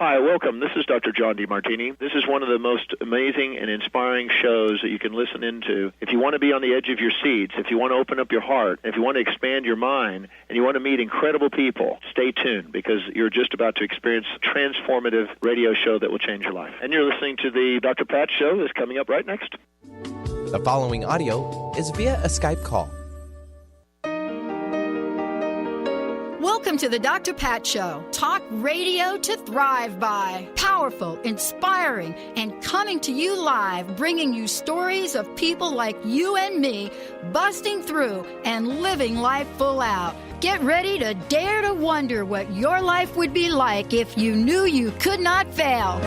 Hi, welcome. This is Dr. John DeMartini. This is one of the most amazing and inspiring shows that you can listen into. If you want to be on the edge of your seats, if you want to open up your heart, if you want to expand your mind, and you want to meet incredible people, stay tuned because you're just about to experience a transformative radio show that will change your life. And you're listening to the Dr. Pat Show that's coming up right next. The following audio is via a Skype call. Welcome to the Dr. Pat Show. Talk radio to thrive by. Powerful, inspiring, and coming to you live, bringing you stories of people like you and me, busting through and living life full out. Get ready to dare to wonder what your life would be like if you knew you could not fail.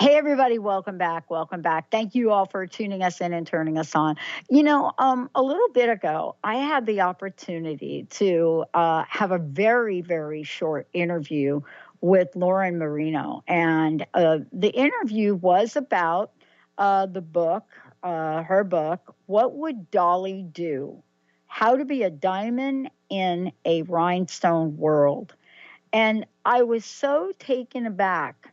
Hey, everybody, welcome back. Welcome back. Thank you all for tuning us in and turning us on. You know, a little bit ago, I had the opportunity to have a very, very short interview with Lauren Marino. And the interview was about the book, her book, What Would Dolly Do? How to Be a Diamond in a Rhinestone World. And I was so taken aback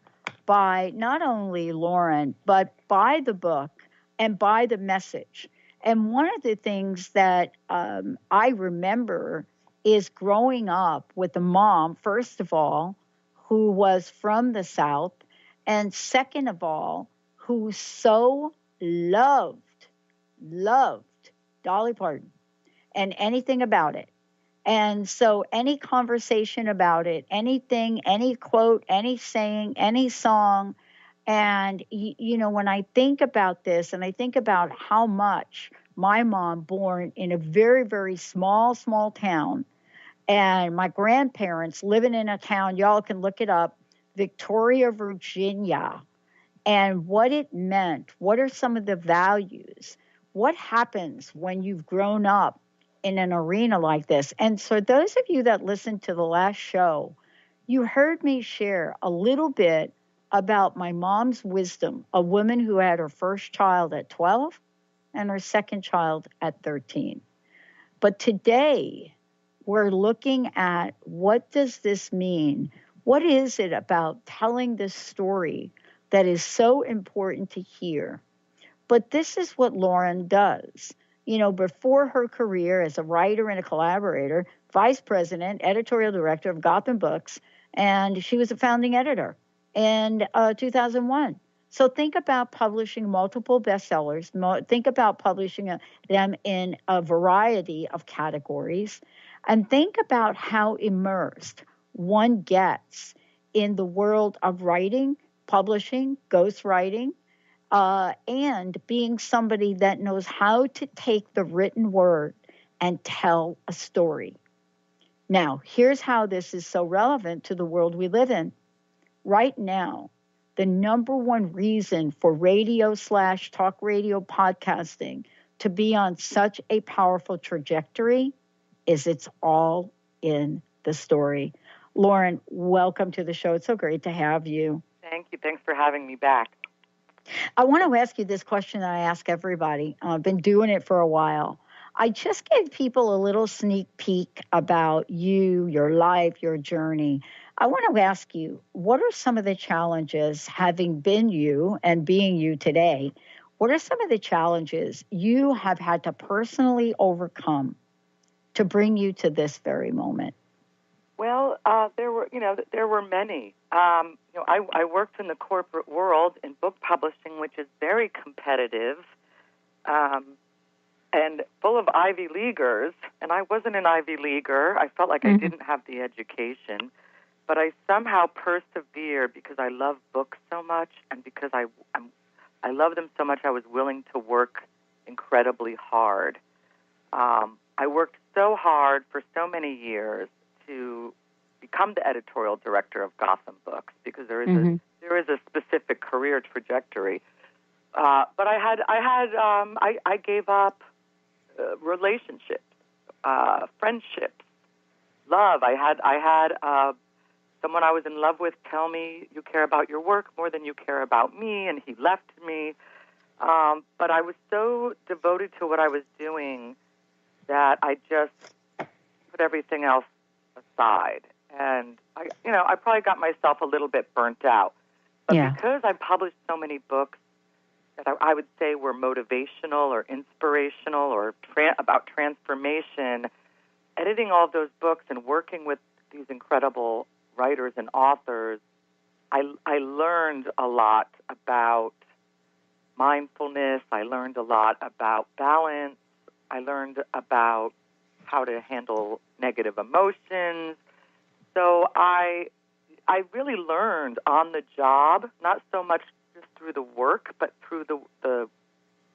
by not only Lauren, but by the book and by the message. And one of the things that I remember is growing up with a mom, first of all, who was from the South, and second of all, who so loved Dolly Parton and anything about it. And so any conversation about it, anything, any quote, any saying, any song, and, you know, when I think about this and I think about how much my mom, born in a very, very small town, and my grandparents living in a town, y'all can look it up, Victoria, Virginia, and what it meant, what are some of the values, what happens when you've grown up in an arena like this. And so those of you that listened to the last show, you heard me share a little bit about my mom's wisdom, a woman who had her first child at 12 and her second child at 13. But today, we're looking at what does this mean? What is it about telling this story that is so important to hear? But this is what Lauren does. You know, before her career as a writer and a collaborator, vice president, editorial director of Gotham Books, and she was a founding editor in 2001. So think about publishing multiple bestsellers. Think about publishing them in a variety of categories. And think about how immersed one gets in the world of writing, publishing, ghostwriting, and being somebody that knows how to take the written word and tell a story. Now, here's how this is so relevant to the world we live in. Right now, the number one reason for radio/talk radio podcasting to be on such a powerful trajectory is it's all in the story. Lauren, welcome to the show. It's so great to have you. Thank you. Thanks for having me back. I want to ask you this question that I ask everybody. I've been doing it for a while. I just gave people a little sneak peek about you, your life, your journey. I want to ask you, what are some of the challenges, having been you and being you today, what are some of the challenges you have had to personally overcome to bring you to this very moment? Well, there were many. I worked in the corporate world in book publishing, which is very competitive and full of Ivy Leaguers. And I wasn't an Ivy Leaguer. I felt like I didn't have the education. But I somehow persevered because I love books so much, and because I love them so much, I was willing to work incredibly hard. I worked so hard for so many years to become the editorial director of Gotham Books, because there is a specific career trajectory. But I gave up relationships, friendships, love. I had someone I was in love with tell me, "You care about your work more than you care about me," and he left me. But I was so devoted to what I was doing that I just put everything else aside. And I probably got myself a little bit burnt out. But because I published so many books that I would say were motivational or inspirational or about transformation, editing all of those books and working with these incredible writers and authors, I learned a lot about mindfulness. I learned a lot about balance. I learned about how to handle negative emotions. So I really learned on the job, not so much just through the work, but through the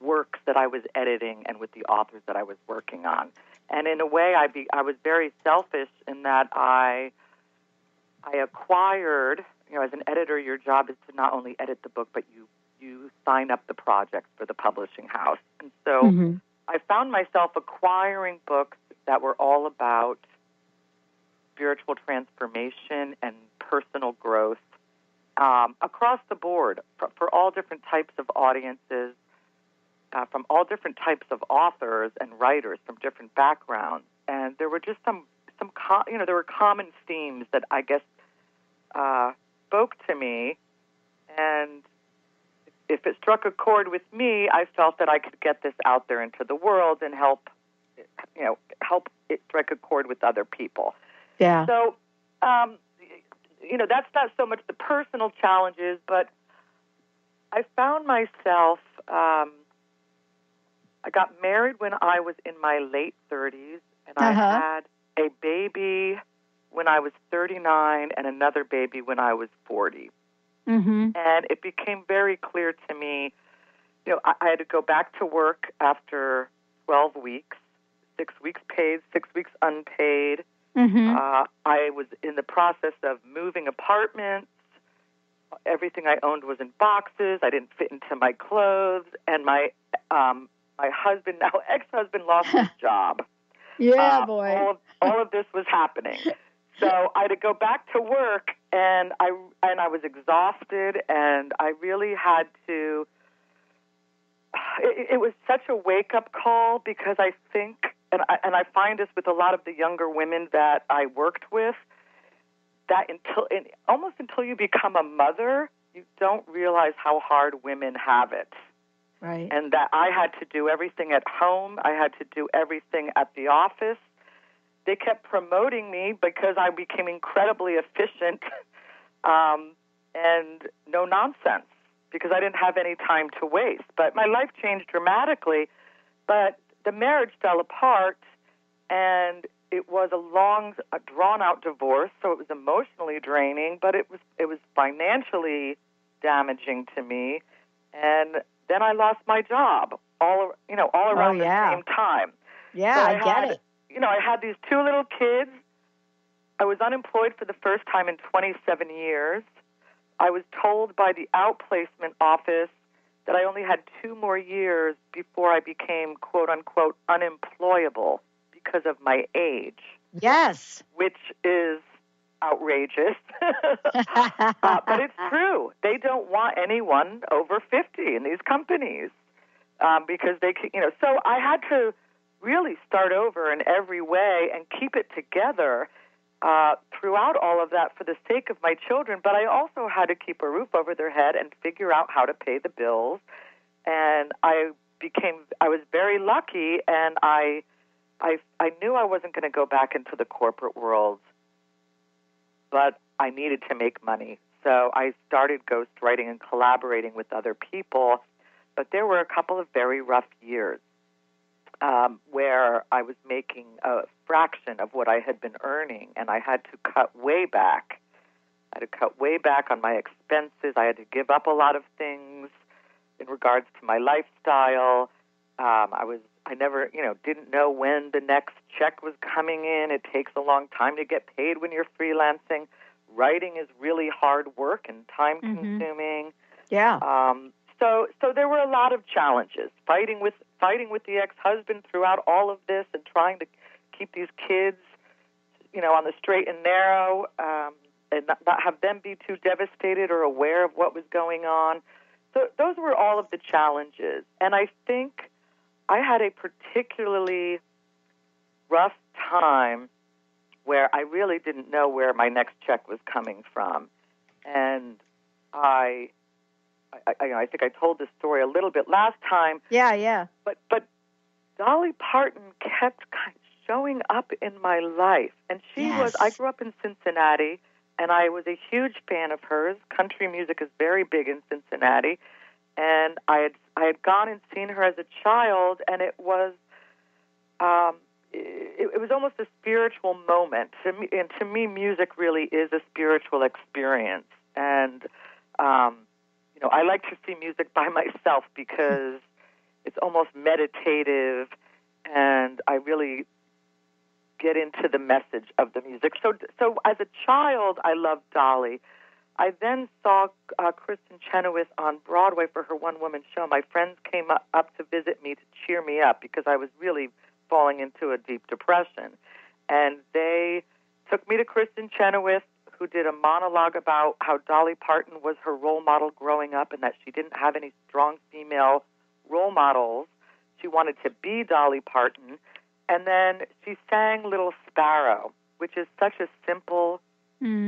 works that I was editing and with the authors that I was working on. And in a way, I was very selfish in that I acquired, as an editor, your job is to not only edit the book, but you sign up the project for the publishing house. And so I found myself acquiring books that were all about spiritual transformation and personal growth across the board for all different types of audiences, from all different types of authors and writers from different backgrounds. And there were just there were common themes that I guess spoke to me, and if it struck a chord with me, I felt that I could get this out there into the world and help it strike a chord with other people. Yeah. So, that's not so much the personal challenges, but I found myself, I got married when I was in my late 30s, and I had a baby when I was 39 and another baby when I was 40. And it became very clear to me, I had to go back to work after 12 weeks, 6 weeks paid, 6 weeks unpaid. I was in the process of moving apartments. Everything I owned was in boxes. I didn't fit into my clothes. And my husband, now ex-husband, lost his job. Boy. All of this was happening. So I had to go back to work, and I was exhausted, and I really had to. It was such a wake-up call, because I think, and I find this with a lot of the younger women that I worked with, that almost until you become a mother, you don't realize how hard women have it. Right. And that I had to do everything at home. I had to do everything at the office. They kept promoting me because I became incredibly efficient and no nonsense, because I didn't have any time to waste. But my life changed dramatically, but the marriage fell apart, and it was a drawn-out divorce, so it was emotionally draining, but it was financially damaging to me. And then I lost my job all around the same time. Yeah, so I get it. I had these two little kids. I was unemployed for the first time in 27 years. I was told by the outplacement office that I only had 2 more years before I became, quote-unquote, unemployable because of my age. Yes. Which is outrageous. But it's true. They don't want anyone over 50 in these companies because they, so I had to really start over in every way and keep it together throughout all of that for the sake of my children. But I also had to keep a roof over their head and figure out how to pay the bills. And I was very lucky, and I knew I wasn't going to go back into the corporate world, but I needed to make money. So I started ghostwriting and collaborating with other people. But there were a couple of very rough years where I was making a fraction of what I had been earning, and I had to cut way back. I had to cut way back on my expenses. I had to give up a lot of things in regards to my lifestyle. I never, didn't know when the next check was coming in. It takes a long time to get paid when you're freelancing. Writing is really hard work and time-consuming. Yeah. So there were a lot of challenges. Fighting with the ex-husband throughout all of this, and trying to keep these kids, on the straight and narrow, and not have them be too devastated or aware of what was going on. So those were all of the challenges. And I think I had a particularly rough time where I really didn't know where my next check was coming from. And I think I told this story a little bit last time. Yeah. But Dolly Parton kept kind of showing up in my life. And I grew up in Cincinnati, and I was a huge fan of hers. Country music is very big in Cincinnati. And I had gone and seen her as a child, and it was it was almost a spiritual moment. To me, music really is a spiritual experience. And I like to see music by myself because it's almost meditative, and I really get into the message of the music. So as a child, I loved Dolly. I then saw Kristen Chenoweth on Broadway for her one-woman show. My friends came up to visit me to cheer me up because I was really falling into a deep depression. And they took me to Kristen Chenoweth, who did a monologue about how Dolly Parton was her role model growing up and that she didn't have any strong female role models. She wanted to be Dolly Parton. And then she sang Little Sparrow, which is such a simple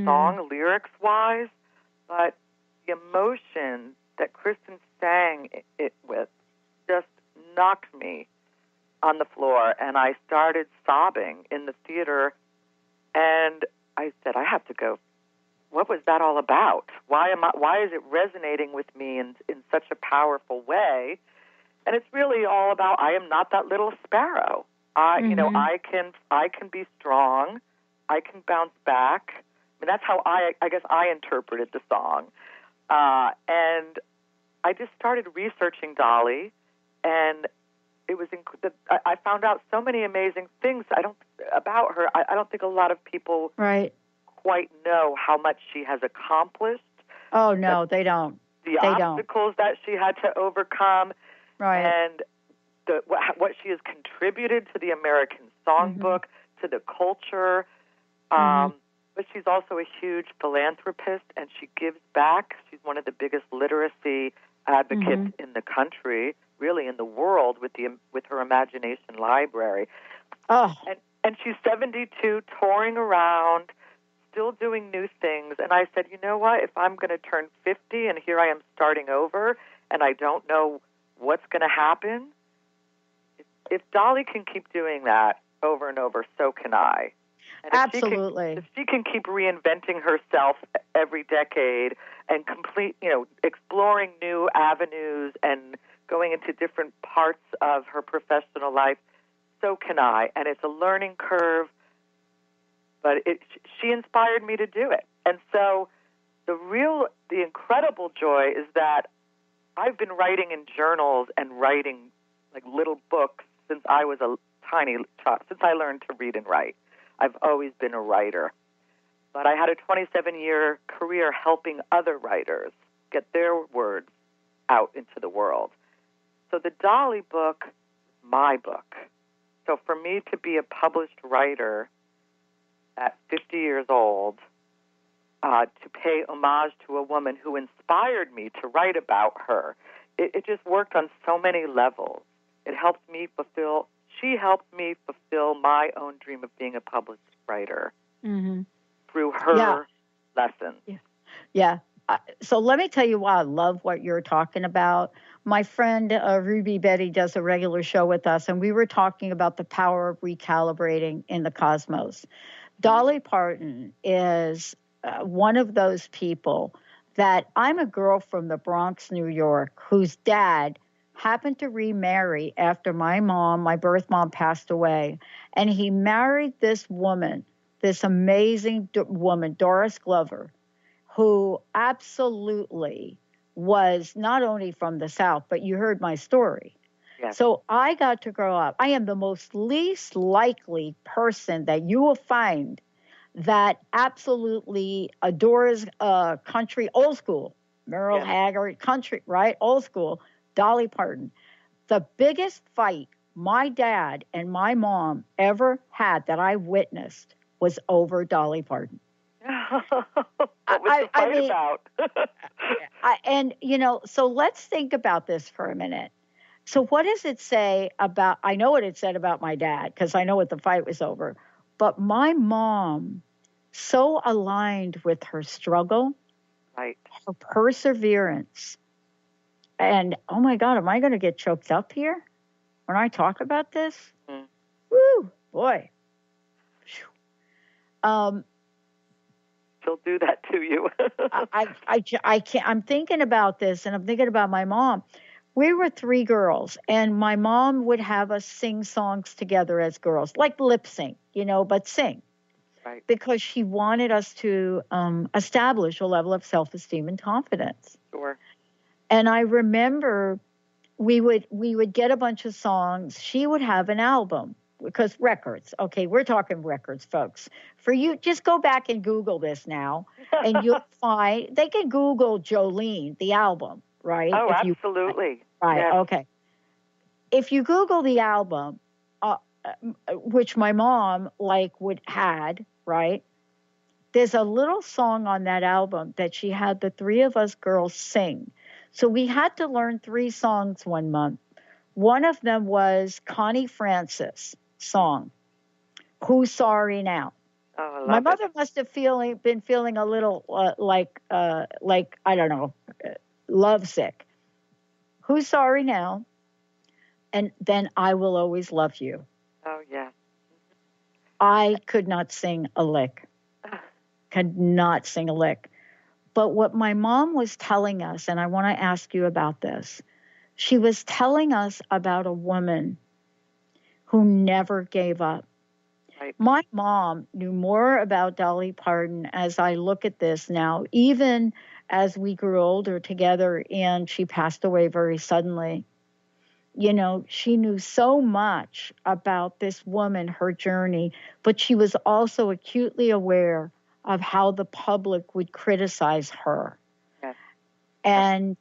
song, lyrics-wise, but the emotion that Kristen sang it with just knocked me on the floor, and I started sobbing in the theater, and I said, I have to go. What was that all about? Why is it resonating with me in such a powerful way? And it's really all about I am not that little sparrow. I can be strong. I can bounce back. I mean, that's how I guess I interpreted the song. And I just started researching Dolly, and it was I found out so many amazing things about her. I don't think a lot of people quite know how much she has accomplished. Oh, no, they don't. The obstacles that she had to overcome, and what she has contributed to the American songbook, to the culture. But she's also a huge philanthropist, and she gives back. She's one of the biggest literacy advocates in the country, really in the world, with her Imagination Library. Oh. And she's 72, touring around, still doing new things. And I said, you know what? If I'm going to turn 50 and here I am starting over and I don't know what's going to happen, if Dolly can keep doing that over and over, so can I. And absolutely. If she can keep reinventing herself every decade and exploring new avenues and going into different parts of her professional life, so can I. And it's a learning curve, but she inspired me to do it. And so the incredible joy is that I've been writing in journals and writing like little books since I was a tiny child, since I learned to read and write. I've always been a writer. But I had a 27-year career helping other writers get their words out into the world. So the Dolly book, my book. So for me to be a published writer at 50 years old, to pay homage to a woman who inspired me to write about her, it just worked on so many levels. She helped me fulfill my own dream of being a published writer through her lessons. Yeah. So let me tell you why I love what you're talking about. My friend Ruby Betty does a regular show with us, and we were talking about the power of recalibrating in the cosmos. Dolly Parton is one of those people that I'm a girl from the Bronx, New York, whose dad happened to remarry after my birth mom passed away. And he married this woman, this amazing woman, Doris Glover, who absolutely was not only from the South, but you heard my story. Yes. So I got to grow up. I am the most least likely person that you will find that absolutely adores country, old school, Merle Haggard, country, right? Old school. Dolly Parton. The biggest fight my dad and my mom ever had that I witnessed was over Dolly Parton. What was the fight about? So let's think about this for a minute. So what does it say about, I know what it said about my dad, because I know what the fight was over. But my mom, so aligned with her struggle, Right. her perseverance, and oh my God, am I going to get choked up here when I talk about this? Mm. Woo, boy. She'll do that to you. I can't. I'm thinking about this, and I'm thinking about my mom. We were 3 girls, and my mom would have us sing songs together as girls, like lip sync, but sing. Right. Because she wanted us to establish a level of self-esteem and confidence. Sure. And I remember we would get a bunch of songs. She would have an album, because records. Okay, we're talking records, folks. For you, just go back and Google this now, and you'll find, they can Google Jolene, the album, right? Oh, absolutely. Right, yes. Okay. If you Google the album, which my mom had, right? There's a little song on that album that she had the 3 of us girls sing. So we had to learn 3 songs one month. One of them was Connie Francis' song, Who's Sorry Now? Oh, I love My it. mother must have been feeling a little like I don't know, lovesick. Who's Sorry Now? And then I Will Always Love You. Oh, yeah. I could not sing a lick. Could not sing a lick. But what my mom was telling us, and I want to ask you about this, she was telling us about a woman who never gave up. Right. My mom knew more about Dolly Parton as I look at this now, even as we grew older together and she passed away very suddenly. She knew so much about this woman, her journey, but she was also acutely aware of how the public would criticize her. Yes. And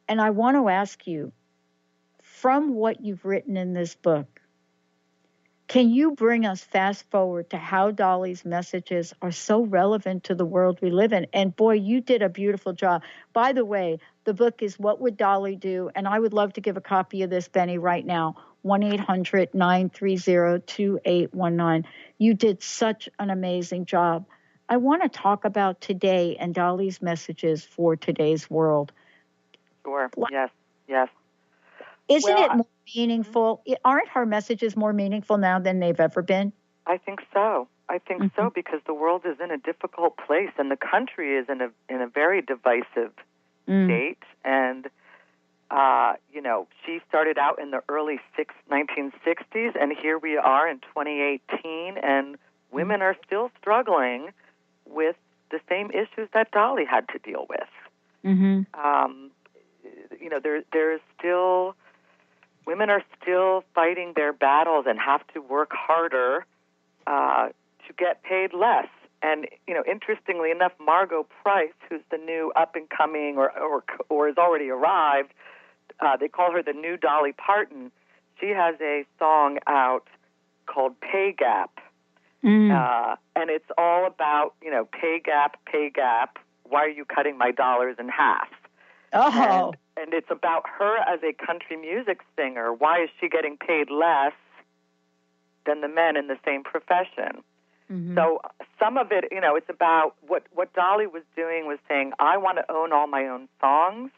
I want to ask you, from what you've written in this book, can you bring us fast forward to how Dolly's messages are so relevant to the world we live in? And boy, you did a beautiful job. By the way, the book is What Would Dolly Do? And I would love to give a copy of this, Benny, right now. 1-800-930-2819. You did such an amazing job. I want to talk about today and Dolly's messages for today's world. Sure. Yes. Isn't it more meaningful? Aren't her messages more meaningful now than they've ever been? I think so. So, because the world is in a difficult place, and the country is in a very divisive state. And she started out in the early 1960s, and here we are in 2018, and women are still struggling with the same issues that Dolly had to deal with. There's still, women are still fighting their battles and have to work harder to get paid less. And, interestingly enough, Margot Price, who's the new up-and-coming or has already arrived, they call her the new Dolly Parton. She has a song out called Pay Gap. And it's all about, pay gap, why are you cutting my dollars in half? Oh. And it's about her as a country music singer. Why is she getting paid less than the men in the same profession? So some of it, it's about what Dolly was doing was saying, I want to own all my own songs.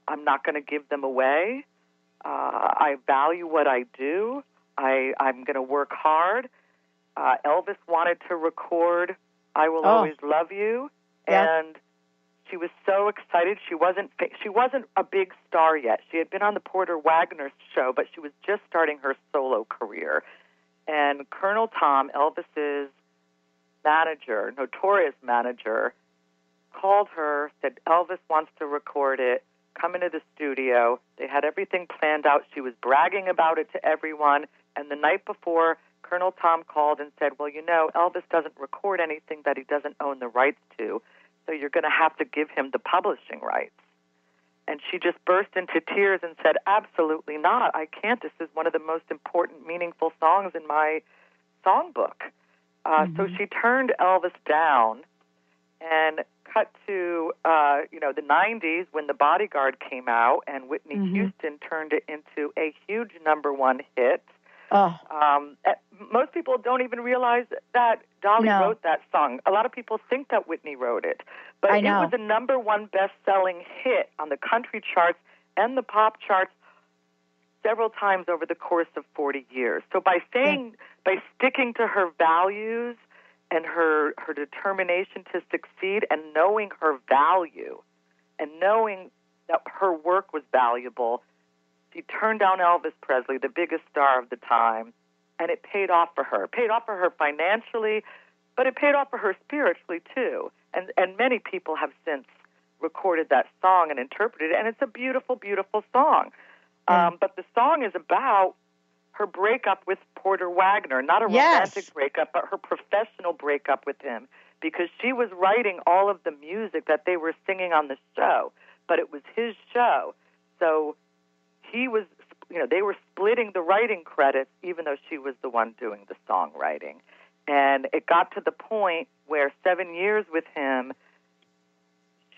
I'm not going to give them away. I value what I do. I'm going to work hard. Elvis wanted to record I Will Always Love You, and she was so excited. She wasn't a big star yet. She had been on the Porter Wagoner show, but she was just starting her solo career. And Colonel Tom, Elvis's manager, notorious manager, called her, said, Elvis wants to record it. Come into the studio. They had everything planned out. She was bragging about it to everyone. And the night before, Colonel Tom called and said, well, Elvis doesn't record anything that he doesn't own the rights to, so you're going to have to give him the publishing rights. And she just burst into tears and said, absolutely not. I can't. This is one of the most important, meaningful songs in my songbook. So she turned Elvis down and cut to, the 90s when The Bodyguard came out, and Whitney Houston turned it into a huge #1 hit. Most people don't even realize that Dolly wrote that song. A lot of people think that Whitney wrote it. But it was a number one best-selling hit on the country charts and the pop charts several times over the course of 40 years. So by sticking to her values and her determination to succeed and knowing her value and knowing that her work was valuable, she turned down Elvis Presley, the biggest star of the time, and it paid off for her. It paid off for her financially, but it paid off for her spiritually, too. And many people have since recorded that song and interpreted it, and it's a beautiful, beautiful song. But the song is about her breakup with Porter Wagner, not a romantic breakup, but her professional breakup with him, because she was writing all of the music that they were singing on the show, but it was his show. So he was, they were splitting the writing credits, even though she was the one doing the songwriting. And it got to the point where 7 years with him,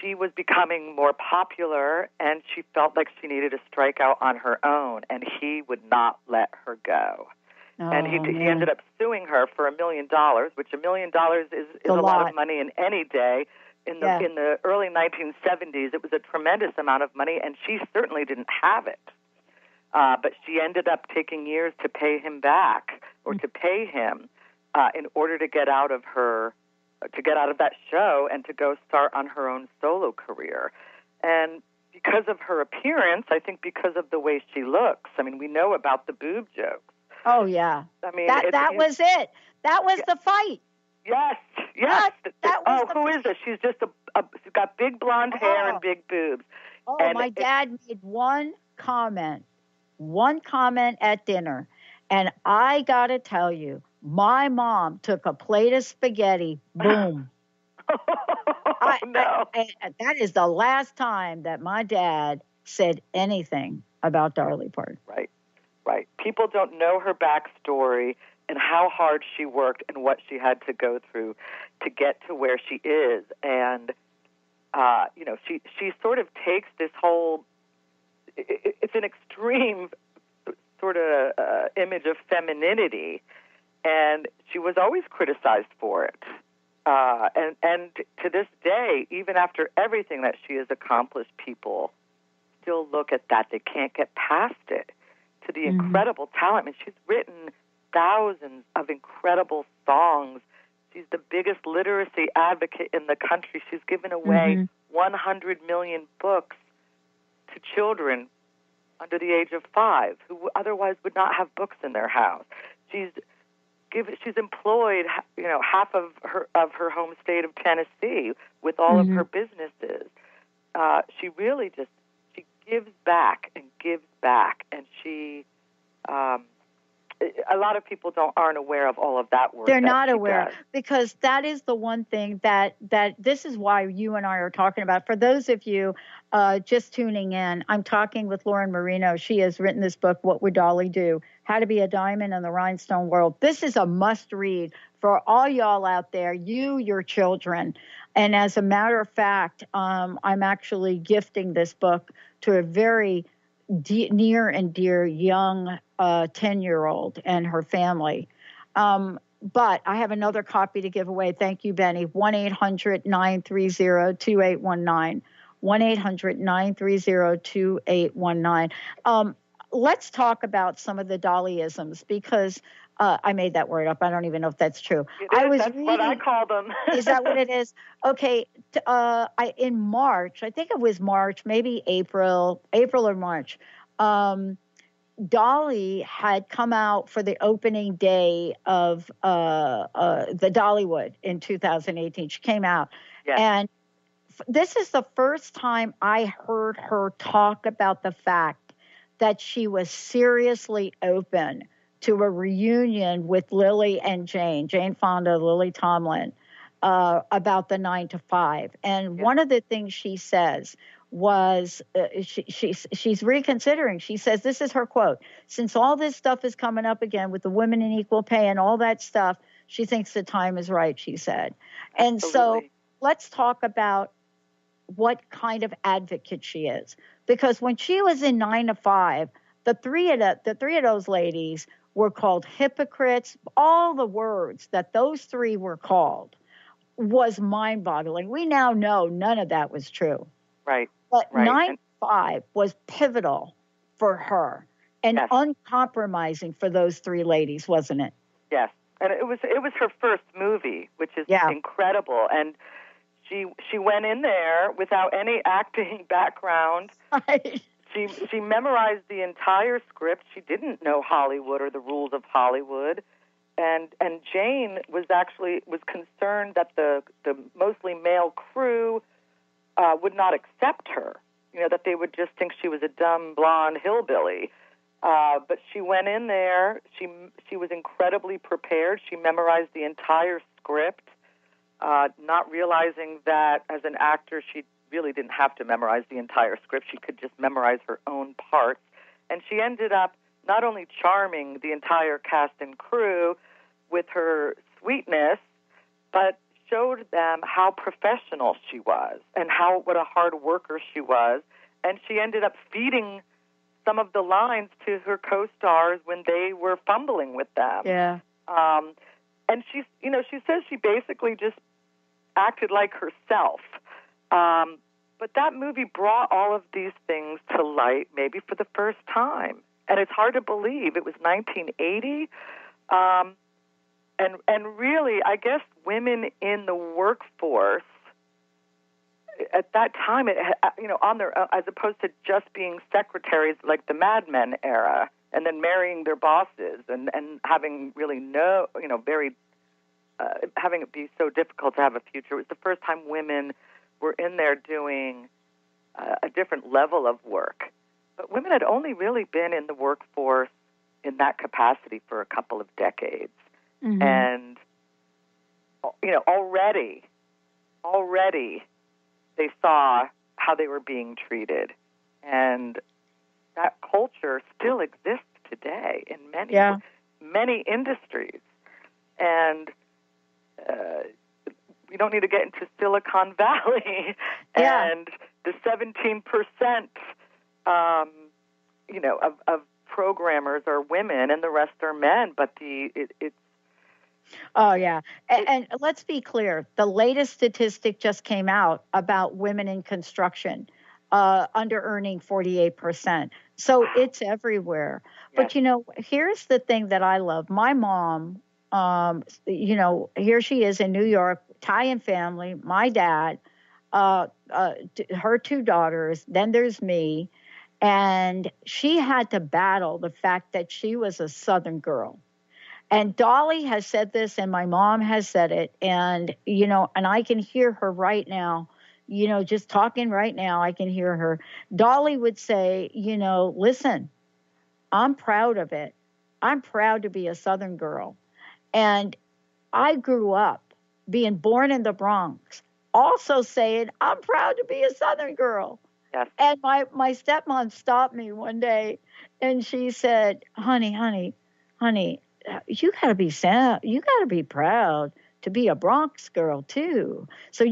she was becoming more popular, and she felt like she needed to strike out on her own, and he would not let her go. And he ended up suing her for $1 million, which $1 million is a lot of money in any day. In the early 1970s, it was a tremendous amount of money, and she certainly didn't have it. But she ended up taking years to pay him back, or to pay him in order to get out of that show and to go start on her own solo career. And because of her appearance, I think because of the way she looks, I mean, we know about the boob jokes. Oh, yeah. I mean, that was it. That was the fight. Yes. Who is this? She's just she's got big blonde hair and big boobs. Oh, and my dad made one comment at dinner, and I got to tell you, my mom took a plate of spaghetti, boom. No. That is the last time that my dad said anything about Dolly Parton. Right. People don't know her backstory and how hard she worked and what she had to go through to get to where she is. And, she sort of takes this whole, it's an extreme sort of image of femininity, and she was always criticized for it. And to this day, even after everything that she has accomplished, people still look at that. They can't get past it, to the incredible talent. I mean, she's written thousands of incredible songs. She's the biggest literacy advocate in the country. She's given away 100 million books to children under the age of 5 who otherwise would not have books in their house. She's employed, half of her home state of Tennessee with all of her businesses. She really she gives back, and she. A lot of people aren't aware of all of that work. They're not aware, because that is the one thing that this is why you and I are talking about. For those of you just tuning in, I'm talking with Lauren Marino. She has written this book, What Would Dolly Do? How to Be a Diamond in the Rhinestone World. This is a must-read for all y'all out there, your children. And as a matter of fact, I'm actually gifting this book to a very near and dear young 10-year-old and her family. But I have another copy to give away. Thank you, Benny. 1-800-930-2819. 1-800-930-2819. Let's talk about some of the Dollyisms, because I made that word up. I don't even know if that's true. That's what I call them. Is that what it is? Okay. In March, I think it was March, maybe April or March, Dolly had come out for the opening day of the Dollywood in 2018. She came out. Yes. And this is the first time I heard her talk about the fact that she was seriously open to a reunion with Lily and Jane Fonda, Lily Tomlin, about the 9 to 5. And one of the things she says was she's reconsidering. She says, this is her quote, since all this stuff is coming up again with the women in equal pay and all that stuff, she thinks the time is right, she said. And so let's talk about what kind of advocate she is. Because when she was in 9 to 5, the three of those ladies were called hypocrites. All the words that those three were called was mind-boggling. We now know none of that was true. Right. But right. 95 was pivotal for her and Yes. uncompromising for those three ladies, wasn't it? Yes. And it was her first movie, which is incredible. And she went in there without any acting background. Right. She memorized the entire script. She didn't know Hollywood or the rules of Hollywood. And Jane was concerned that the mostly male crew would not accept her. You know, that they would just think she was a dumb blonde hillbilly. But she went in there. She was incredibly prepared. She memorized the entire script, not realizing that as an actor she really didn't have to memorize the entire script. She could just memorize her own parts. And she ended up not only charming the entire cast and crew with her sweetness, but showed them how professional she was and what a hard worker she was. And she ended up feeding some of the lines to her co-stars when they were fumbling with them. Yeah. And she says she basically just acted like herself. But that movie brought all of these things to light, maybe for the first time. And it's hard to believe. It was 1980. And really, I guess women in the workforce at that time, on their own, as opposed to just being secretaries like the Mad Men era, and then marrying their bosses and having really having it be so difficult to have a future. It was the first time women were in there doing a different level of work. But women had only really been in the workforce in that capacity for a couple of decades. Mm-hmm. And, already they saw how they were being treated. And that culture still exists today in many industries. And we don't need to get into Silicon Valley and the 17%, of programmers are women and the rest are men. But it's. Oh, yeah. And let's be clear. The latest statistic just came out about women in construction under-earning 48%. So it's everywhere. Yes. But, here's the thing that I love. My mom, here she is in New York, Italian family, my dad, her two daughters, then there's me. And she had to battle the fact that she was a Southern girl. And Dolly has said this, and my mom has said it, and I can hear her right now, just talking right now, I can hear her. Dolly would say, listen, I'm proud of it. I'm proud to be a Southern girl. And I grew up being born in the Bronx, also saying, I'm proud to be a Southern girl. Yes. And my stepmom stopped me one day, and she said, honey, you gotta be proud to be a Bronx girl too. So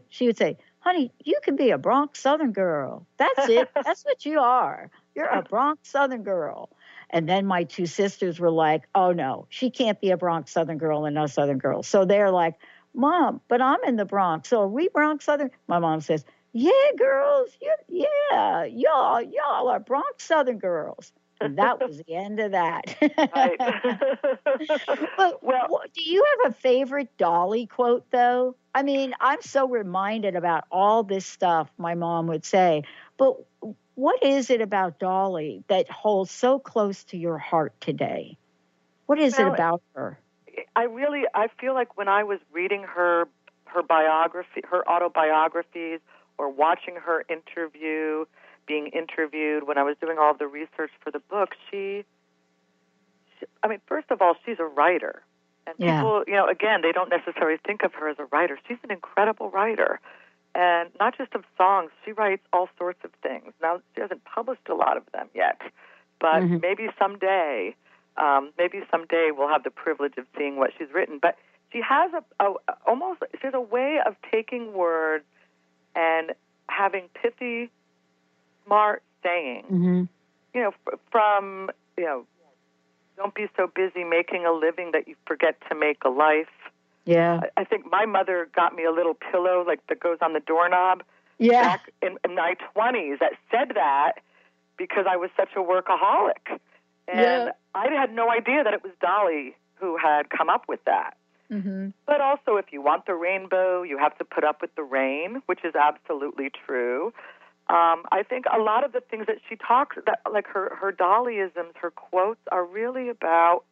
she would say, honey, you can be a Bronx Southern girl. That's it. That's what you are. You're a Bronx Southern girl. And then my two sisters were like, oh no, she can't be a Bronx Southern girl and no Southern girl. So they're like, Mom, but I'm in the Bronx. So are we Bronx Southern? My mom says, yeah, girls. Y'all are Bronx Southern girls. And that was the end of that. Right. But do you have a favorite Dolly quote, though? I mean, I'm so reminded about all this stuff my mom would say. But what is it about Dolly that holds so close to your heart today? What is it about her? I feel like when I was reading her biography, her autobiographies, or watching her being interviewed, when I was doing all of the research for the book, first of all, she's a writer. And people, again, they don't necessarily think of her as a writer. She's an incredible writer. And not just of songs, she writes all sorts of things. Now, she hasn't published a lot of them yet, but maybe someday we'll have the privilege of seeing what she's written. But she has she has a way of taking words and having pithy, smart saying, from don't be so busy making a living that you forget to make a life. Yeah. I think my mother got me a little pillow like that goes on the doorknob back in my 20s that said that because I was such a workaholic. And I had no idea that it was Dolly who had come up with that. Mm-hmm. But also, if you want the rainbow, you have to put up with the rain, which is absolutely true. I think a lot of the things that she talks, that like her Dollyisms, her quotes, are really about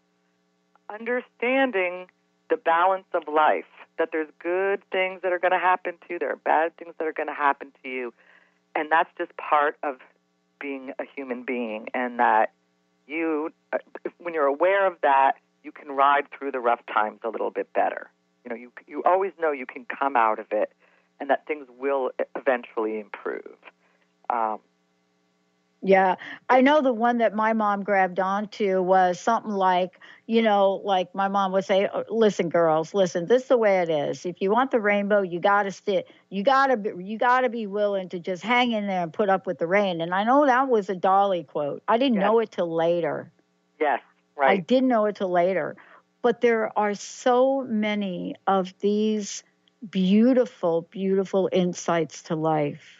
understanding the balance of life, that there's good things that are going to happen to you, there are bad things that are going to happen to you, and that's just part of being a human being, and that you, when you're aware of that, you can ride through the rough times a little bit better. You know, you always know you can come out of it, and that things will eventually improve. Yeah, I know the one that my mom grabbed onto was something like, you know, like my mom would say, "Listen, girls, listen. This is the way it is. If you want the rainbow, you got to sit. You got to be willing to just hang in there and put up with the rain." And I know that was a Dolly quote. I didn't know it till later. Yes, right. I didn't know it till later. But there are so many of these beautiful, beautiful insights to life.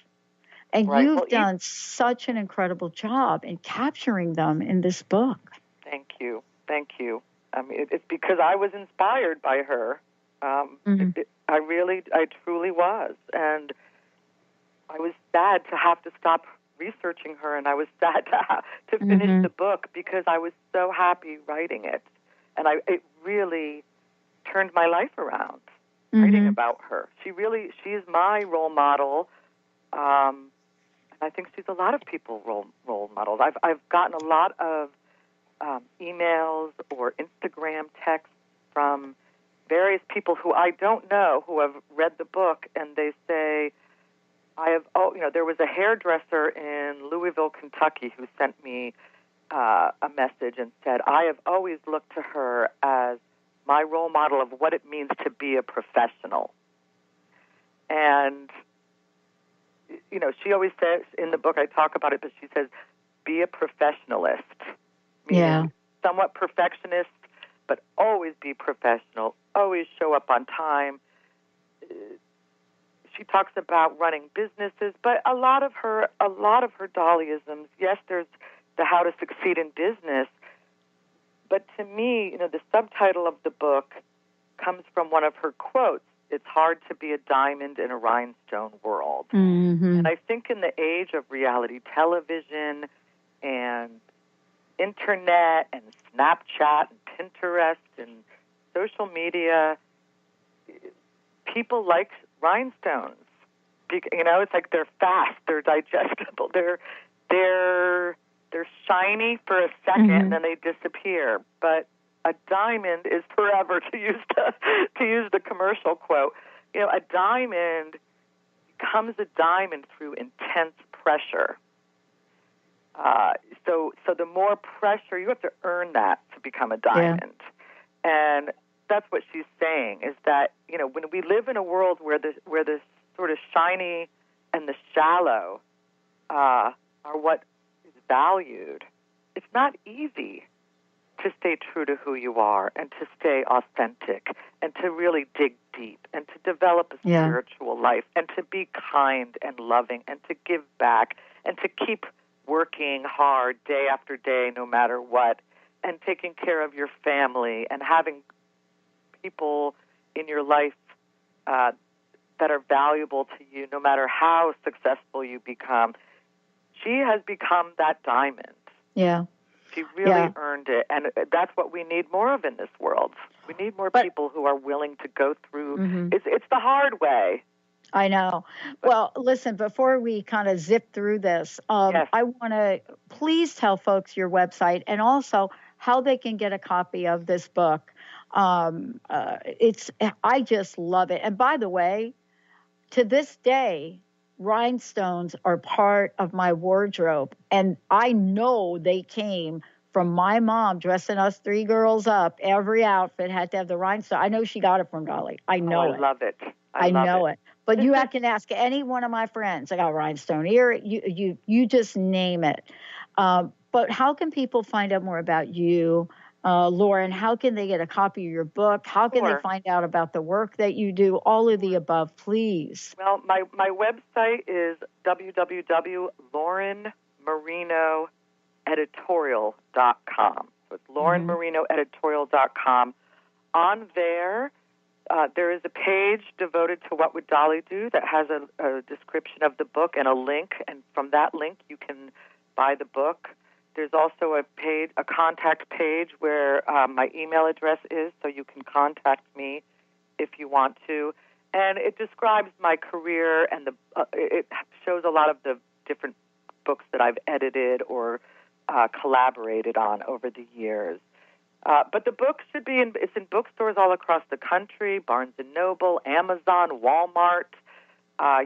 And you've done such an incredible job in capturing them in this book. Thank you. Thank you. I mean, it's because I was inspired by her. I truly was. And I was sad to have to stop researching her, and I was sad to finish the book because I was so happy writing it. And it really turned my life around, writing about her. She's my role model. I think she's a lot of people's role models. I've gotten a lot of emails or Instagram texts from various people who I don't know who have read the book, and they say, there was a hairdresser in Louisville, Kentucky, who sent me a message and said, "I have always looked to her as my role model of what it means to be a professional." And you know, she always says in the book, I talk about it, but she says, be a professionalist. Meaning somewhat perfectionist, but always be professional, always show up on time. She talks about running businesses, but a lot of her Dollyisms, yes, there's the how to succeed in business, but to me, you know, the subtitle of the book comes from one of her quotes. It's hard to be a diamond in a rhinestone world. Mm-hmm. And I think in the age of reality television and internet and Snapchat and Pinterest and social media, people like rhinestones. You know, it's like they're fast, they're digestible, they're shiny for a second and then they disappear. But a diamond is forever, to use the commercial quote. You know, a diamond becomes a diamond through intense pressure. So the more pressure, you have to earn that to become a diamond. Yeah. And that's what she's saying, is that, you know, when we live in a world where the sort of shiny and the shallow are what is valued, it's not easy to stay true to who you are and to stay authentic and to really dig deep and to develop a spiritual life and to be kind and loving and to give back and to keep working hard day after day no matter what and taking care of your family and having people in your life that are valuable to you no matter how successful you become. She has become that diamond. Yeah. She really earned it, and that's what we need more of in this world. We need more people who are willing to go through. It's the hard way. I know. Well, listen, before we kind of zip through this, I want to please tell folks your website and also how they can get a copy of this book. I just love it. And by the way, to this day, rhinestones are part of my wardrobe, and I know they came from my mom dressing us three girls up. Every outfit had to have the rhinestone. I know she got it from Dolly. I know it. I love it. I know it. But you can ask any one of my friends. I got rhinestone ear. You just name it. But how can people find out more about you Lauren, how can they get a copy of your book? How can they find out about the work that you do? All of the above, please. Well, my website is www.laurenmarinoeditorial.com. So it's laurenmarinoeditorial.com. On there, there is a page devoted to What Would Dolly Do that has a description of the book and a link, and from that link you can buy the book. There's also a contact page where my email address is, so you can contact me if you want to. And it describes my career, and it shows a lot of the different books that I've edited or collaborated on over the years. But the book it's in bookstores all across the country, Barnes & Noble, Amazon, Walmart.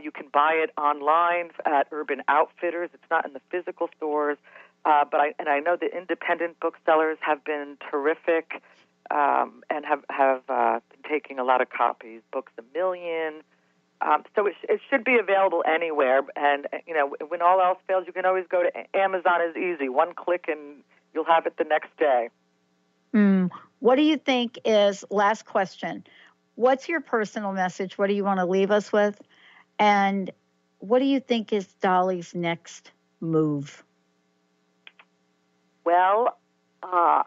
You can buy it online at Urban Outfitters. It's not in the physical stores. But I know the independent booksellers have been terrific and have been taking a lot of copies. Books A Million. So it should be available anywhere. And, when all else fails, you can always go to Amazon. Is easy. One click and you'll have it the next day. What do you think is, last question, what's your personal message? What do you want to leave us with? And what do you think is Dolly's next move? Well, I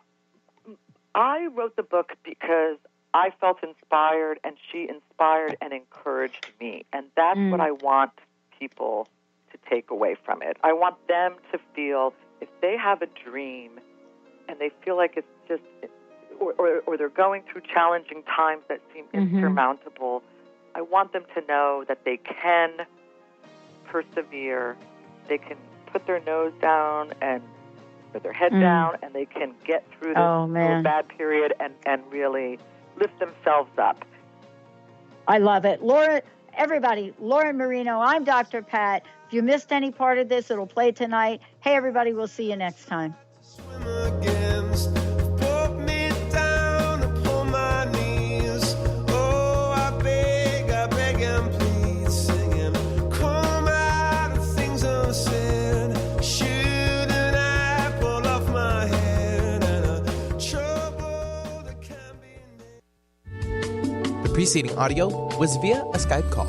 wrote the book because I felt inspired, and she inspired and encouraged me. And that's what I want people to take away from it. I want them to feel, if they have a dream and they feel like it's just, or they're going through challenging times that seem insurmountable, I want them to know that they can persevere, they can put their nose down and put their head down, and they can get through this bad period and really lift themselves up. I love it. Lauren Marino, I'm Dr. Pat. If you missed any part of this, it'll play tonight. Hey, everybody, we'll see you next time. The preceding audio was via a Skype call.